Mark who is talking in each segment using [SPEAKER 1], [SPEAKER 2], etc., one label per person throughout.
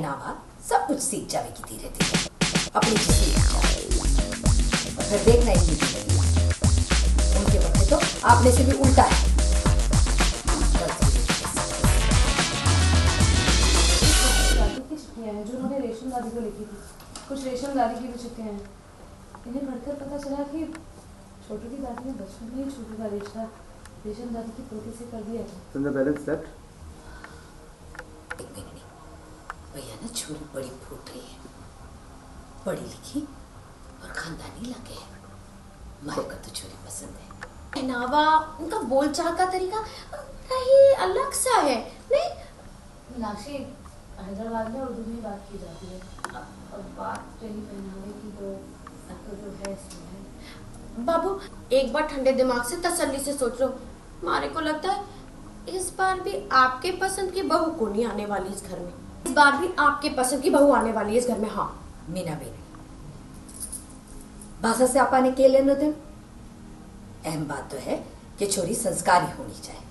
[SPEAKER 1] नावा सब कुछ सीख जाएगी धीरे धीरे, अपनी और फिर देखना इनकी जिंदगी उनके बच्चे तो आपने से भी उल्टा है।
[SPEAKER 2] जो उन्होंने रेशम दादी को लिखी थी, कुछ रेशम दादी की भी चिट्ठियां हैं। इन्हें पढ़कर पता चला कि छोटू की दादी ने बचपन में ही छोटू का रिश्ता रेशम दादी की पोती से कर दिया था।
[SPEAKER 1] भैया ना छोरी बड़ी फूट रही है, पढ़ी लिखी और खानदानी लगे है। मारे को तो छोरी पसंद है।
[SPEAKER 3] पहनावा, उनका बोलचाल का तरीका ही अलग सा है। नहीं
[SPEAKER 2] नाशी हैदराबाद में उर्दू में बात की जाती है। अब बात रही पहनावे की तो जो है इसमें है।
[SPEAKER 3] बाबू एक बार ठंडे दिमाग से तसल्ली से सोच लो। मारे को लगता है इस बार भी आपके पसंद की बहू को नहीं आने वाली इस घर में। इस बार भी आपके पसंद की बहू आने वाली है इस घर में। हाँ
[SPEAKER 1] मीना बेनी, भाषा से आपा ने के लेने दे। अहम बात तो है कि छोरी संस्कारी होनी चाहिए,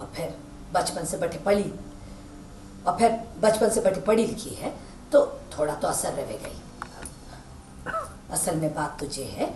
[SPEAKER 1] और फिर बचपन से पढ़ी लिखी है तो थोड़ा तो असर रहेगा ही। असल में बात तो ये है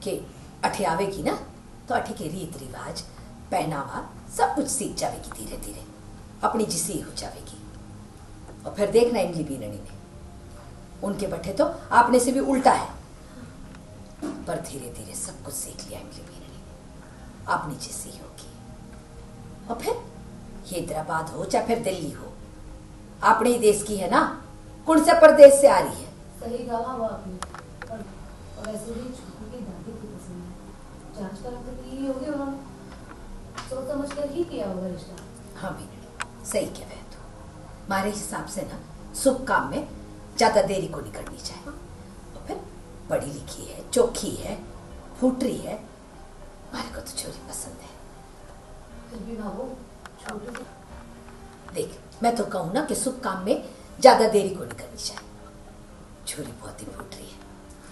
[SPEAKER 1] कि अठे आवेगी ना तो अठे के रीत रिवाज पहनावा सब कुछ सीख जाएगी धीरे धीरे, अपनी जिसी हो जाएगी। और फिर देखना इमली बीननी ने उनके बट्टे तो आपने से भी उल्टा है, पर धीरे धीरे सब कुछ सीख लिया इमली बीननी ने, अपनी जिसी होगी। और फिर हैदराबाद हो चाहे फिर दिल्ली हो, अपने ही देश की है ना, कौन से प्रदेश से आ रही है।
[SPEAKER 2] सही कहा वो आपने। और ऐसे भी छोटू की दादी की पसंद है, जांच करा कर की होगी उन्होंने, सोच समझ कर ही किया होगा रिश्ता।
[SPEAKER 1] हाँ बीननी सही कह रहे तो, हमारे हिसाब से ना शुभ काम में ज्यादा देरी को नहीं करनी चाहिए। और फिर पढ़ी लिखी है, चोखी है, फूटरी है, हमारे को तो छोरी पसंद है।
[SPEAKER 2] फिर भी भावो छोटू
[SPEAKER 1] देख, मैं तो कहूँ ना कि शुभ काम में ज्यादा देरी को नहीं करनी चाहिए। छोरी बहुत ही फूट रही है,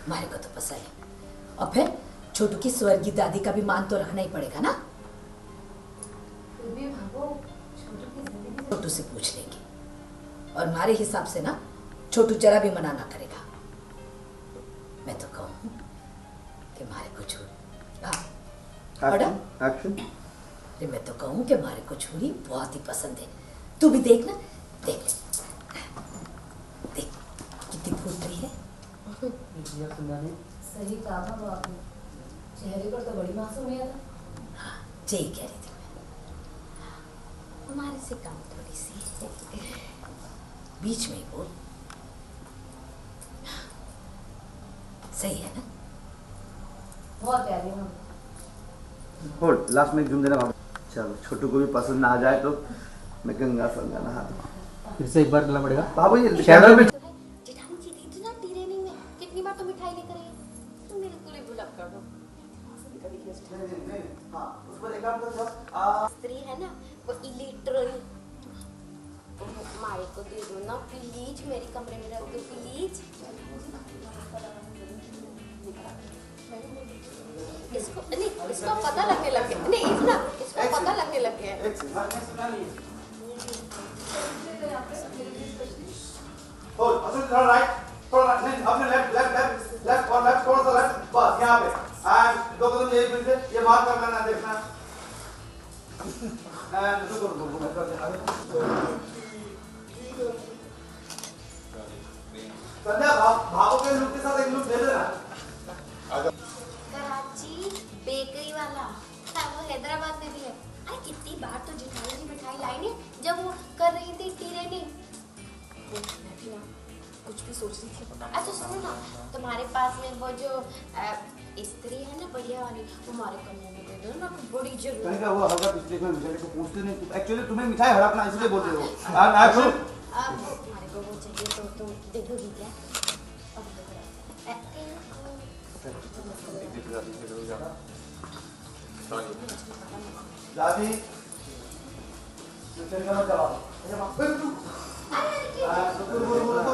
[SPEAKER 1] हमारे को तो पसंद है। और फिर छोटू की स्वर्गीय दादी का भी मान तो रहना ही पड़ेगा ना।
[SPEAKER 2] फिर भी भावो छोटू की जिंदगी
[SPEAKER 1] छोटू से पूछ लेंगे, और हमारे हिसाब से ना छोटू जरा भी मना ना करेगा। मैं तो कहूँ कि हमारे को अरे मैं तो कहूँ कि हमारे को छोरी बहुत ही पसंद है। तू भी देख ना, देख कितनी फूट रही है।
[SPEAKER 2] सही कहा वो आपने, चेहरे पर तो बड़ी मासूमियत है।
[SPEAKER 1] हाँ यही कह रही थी मैं, हमारे से कम थोड़ी सी बीच में ही बोल। सही है ना?
[SPEAKER 2] बहुत प्यारी है।
[SPEAKER 4] होल्ड, लास्ट में जूम देना। चलो छोटू को भी पसंद ना आ जाए तो मैं गंगा संगा नहा दूं।
[SPEAKER 5] फिर से एक बार करना पड़ेगा
[SPEAKER 4] बाबू, ये शैडो में
[SPEAKER 3] जेठानी जी गई थी ना ट्रेनिंग में, कितनी बार तो मिठाई लेकर आई, तुम मेरे को बुला कर दो।
[SPEAKER 4] हां उसको देखा तो
[SPEAKER 3] स्त्री है ना वो इलिटरल, मारे को दे दो ना प्लीज, मेरे कमरे में रख दो प्लीज। इसको नहीं, इसको पता लगने लग गया। नहीं इतना इसको पता लगने लग गया है।
[SPEAKER 4] होल्ड, असल थोड़ा राइट, थोड़ा नहीं, अपने लेफ्ट और लेफ्ट थोड़ा सा लेफ्ट, बस यहाँ पे। एंड दो कदम यही फिर से ये मार्क कर लेना, देखना। एंड रुको संध्या, भागो के लुक के साथ एक लुक दे देना।
[SPEAKER 3] कराची बेकरी वाला, वो हैदराबाद में भी है। अरे कितनी बार तो जेठानी जी मिठाई लाई ने जब वो कर रही थी ट्रेनिंग। मैं भी ना कुछ भी सोच रही थी। अच्छा सुनो ना, तुम्हारे पास में वो जो स्त्री है ना बढ़िया वाली, वो हमारे कमरे में दे दो ना, बड़ी जरूरत है।
[SPEAKER 4] कहीं का वो हल्का पिछले में मुझे को पूछते नहीं, एक्चुअली तुम्हें मिठाई हड़पना इसलिए बोल रहे हो। एंड एक्चुअली
[SPEAKER 3] अब हमारे को वो चाहिए तो तुम दे दोगी क्या?
[SPEAKER 4] दादी चल का चला।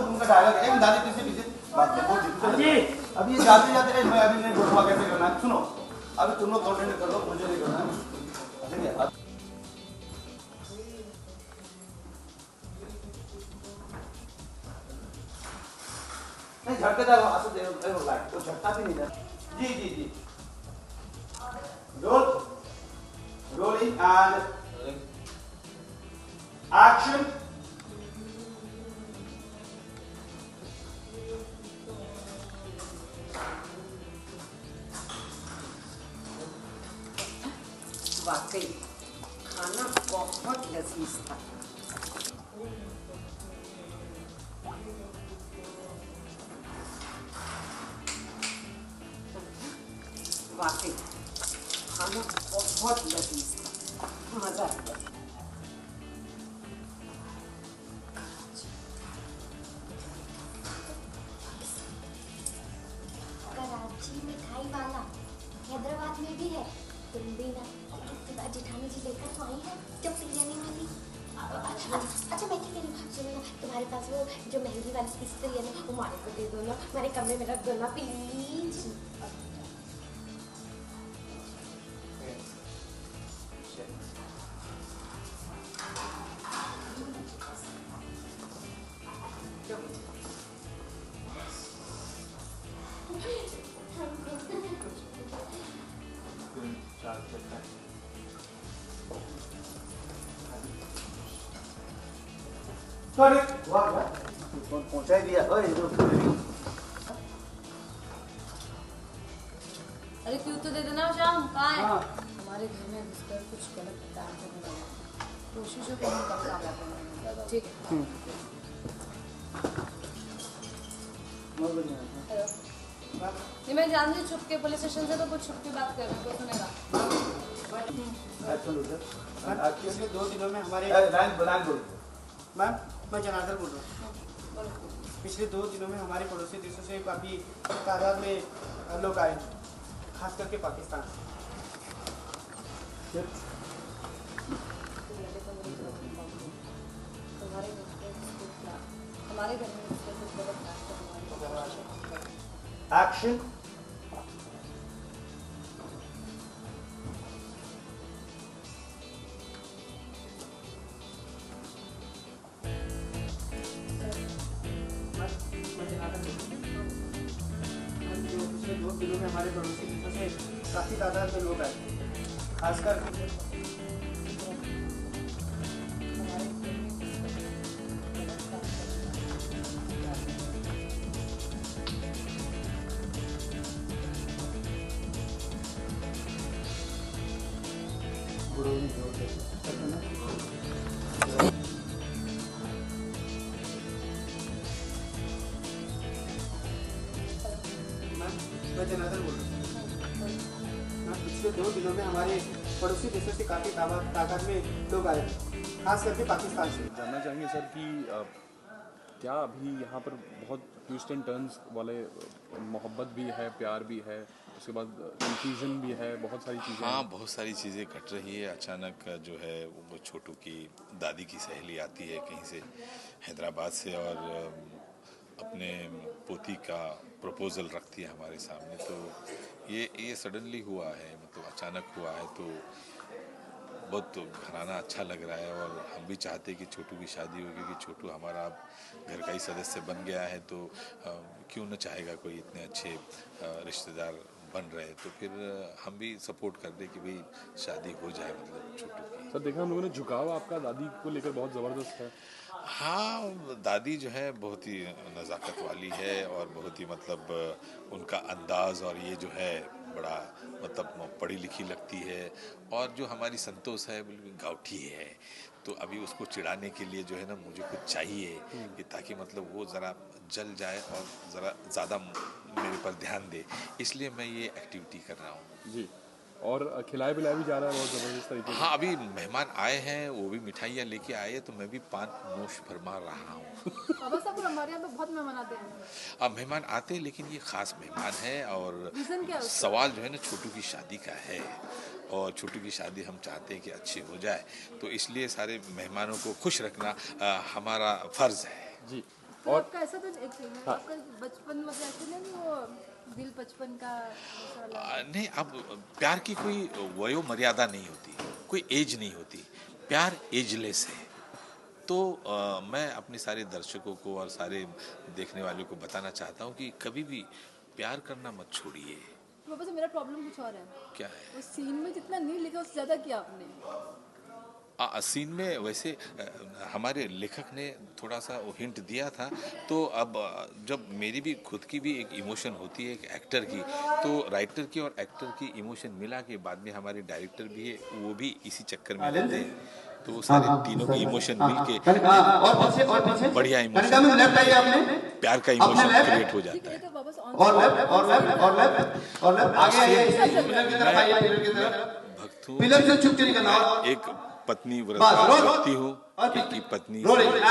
[SPEAKER 4] उनका डायलॉग है, दादी पीछे बात कर जी। अभी ये जाते मैं अभी नहीं बोलूँगा कैसे करना है। सुनो, अभी तुम लोग कंटेंट कर लो, मुझे नहीं करना है, ठीक है? झटकेदार आवाज दे लाइट तो झटका भी नहीं था। जी जी जी रोलिंग एंड एक्शन।
[SPEAKER 5] वाकई खाना बहुत लजीज था। वाकई खाना बहुत लजीज था, मजा आ गया।
[SPEAKER 3] कराची मिठाई वाला हैदराबाद में भी है। तुम भी ना कितनी बार जेठानी जी लेकर तो आई है जब से लेने वाली। अच्छा मैं क्या कह रही हूँ, सुनो ना, तुम्हारे पास वो जो महंगी वाली इस्त्री है ना, वो हमारे को दे दो ना, हमारे कमरे में रख दो ना प्लीज।
[SPEAKER 4] अरे वाह वाह कौन पहुंचा ही दिया। ओए जो
[SPEAKER 2] अरे क्यों तो दे देना शाम, कहाँ है? हमारे घर में घुसकर कुछ गलत काम करने लगा, कोशिशों को हम कम कामयाब करेंगे, ठीक है? हेलो, नहीं मैं जानती हूँ छुप के पुलिस स्टेशन से तो कुछ छुप के बात कर रहे हो, कोई सुनेगा।
[SPEAKER 6] पिछले 2 दिनों में हमारे
[SPEAKER 4] मैम
[SPEAKER 6] मैं जनार्दन बोल रहा हूँ। पिछले 2 दिनों में हमारे पड़ोसी देशों से काफ़ी तादाद में लोग आए, खास करके पाकिस्तान से।
[SPEAKER 2] हमारे घर में कुछ गलत काम
[SPEAKER 4] एक्शन।
[SPEAKER 6] पिछले 2 दिनों में हमारे पड़ोसी देशों से काफ़ी तादाद में लोग आए, खासकर मैं जनार्दन बोल रहा हूँ। पिछले 2 दिनों में हमारे पड़ोसी देशों से काफ़ी तादाद में लोग आए, खास करके पाकिस्तान से।
[SPEAKER 7] जानना चाहेंगे सर कि क्या अभी यहाँ पर बहुत ट्विस्ट एंड टर्न्स वाले मोहब्बत भी है, प्यार भी है, उसके बाद कंफ्यूजन भी है, बहुत सारी चीज़ें।
[SPEAKER 8] हाँ, बहुत सारी चीज़ें घट रही है। अचानक जो है वो छोटू की दादी की सहेली आती है कहीं से, हैदराबाद से, और अपने पोती का प्रपोज़ल रखती है हमारे सामने। तो ये सडनली हुआ है, मतलब अचानक हुआ है, तो बहुत घराना अच्छा लग रहा है। और हम भी चाहते हैं कि छोटू की शादी हो, क्योंकि छोटू हमारा अब घर का ही सदस्य बन गया है। तो क्यों न चाहेगा कोई इतने अच्छे रिश्तेदार बन रहे, तो फिर हम भी सपोर्ट कर दें कि भाई शादी हो जाए, मतलब छोटू की।
[SPEAKER 7] सर देखा हम लोगों ने, झुकाव आपका दादी को लेकर बहुत ज़बरदस्त है।
[SPEAKER 8] हाँ, दादी जो है बहुत ही नज़ाकत वाली है, और बहुत ही मतलब उनका अंदाज़, और ये जो है बड़ा मतलब पढ़ी लिखी लगती है। और जो हमारी संतोष है बिल्कुल गाँवठी है। तो अभी उसको चिढ़ाने के लिए जो है ना, मुझे कुछ चाहिए कि ताकि मतलब वो ज़रा जल जाए और ज़रा ज़्यादा मेरे पर ध्यान दे, इसलिए मैं ये एक्टिविटी कर रहा हूँ।
[SPEAKER 7] जी, और खिलाया पिलाया भी जा रहा है बहुत ज़बरदस्त तरीके से।
[SPEAKER 8] हाँ, अभी मेहमान आए हैं, वो भी मिठाइयाँ लेके आए, तो मैं भी पान नोश फरमा रहा हूँ।
[SPEAKER 2] बस अब हमारे यहाँ तो बहुत मेहमान आते हैं।
[SPEAKER 8] अब मेहमान आते हैं, लेकिन ये ख़ास मेहमान है, और
[SPEAKER 2] रीज़न क्या है उसका?
[SPEAKER 8] सवाल जो है ना छोटू की शादी का है, और छोटू की शादी हम चाहते हैं कि अच्छी हो जाए, तो इसलिए सारे मेहमानों को खुश रखना हमारा फ़र्ज़ है।
[SPEAKER 7] जी,
[SPEAKER 2] तो
[SPEAKER 7] और
[SPEAKER 2] आपका ऐसा कुछ आपका बचपन मतलब ऐसे नहीं वो दिल बचपन का ऐसा वाला?
[SPEAKER 8] नहीं, अब प्यार की कोई वयो मर्यादा नहीं होती, कोई एज नहीं होती। प्यार एजलेस है, तो मैं अपने सारे दर्शकों को और सारे देखने वालों को बताना चाहता हूँ कि कभी भी प्यार करना मत छोड़िए।
[SPEAKER 2] पापा से मेरा प्रॉब्लम कुछ और है।
[SPEAKER 8] क्या है?
[SPEAKER 2] उस सीन में जितना नहीं लिखा उससे ज़्यादा किया आपने।
[SPEAKER 8] सीन में वैसे हमारे लेखक ने थोड़ा सा हिंट दिया था, तो अब जब मेरी भी खुद की भी एक इमोशन होती है एक एक्टर की, तो राइटर की और एक्टर की इमोशन मिला के बाद में हमारे डायरेक्टर भी है, वो भी इसी चक्कर में रहते हैं, तो सारे तीनों की इमोशन मिल के बढ़िया इमोशन, प्यार का इमोशन क्रिएट हो जाता है। भक्त हूँ, एक पत्नी व्रती हूँ, एक ही पत्नी पत्नी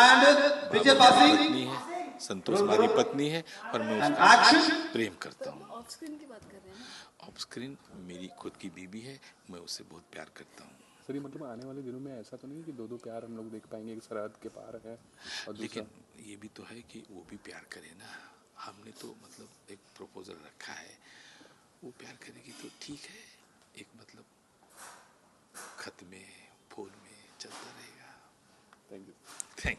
[SPEAKER 8] है, संतोष हमारी पत्नी है और मैं उसका प्रेम करता हूँ।
[SPEAKER 2] ऑफ स्क्रीन की बात कर रहे हैं।
[SPEAKER 8] ऑफ स्क्रीन मेरी खुद की बीबी है, मैं उससे बहुत प्यार करता हूँ।
[SPEAKER 7] सर ये मतलब आने वाले दिनों में ऐसा तो नहीं कि दो प्यार हम लोग देख पाएंगे, एक सरहद के पार है और
[SPEAKER 8] लेकिन ये भी तो है कि वो भी प्यार करे ना। हमने तो मतलब एक प्रपोजल रखा है, वो प्यार करेगी तो ठीक है, एक मतलब खत में फूल में चलता रहेगा।
[SPEAKER 7] Thank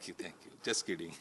[SPEAKER 7] you.
[SPEAKER 8] Thank you, just kidding.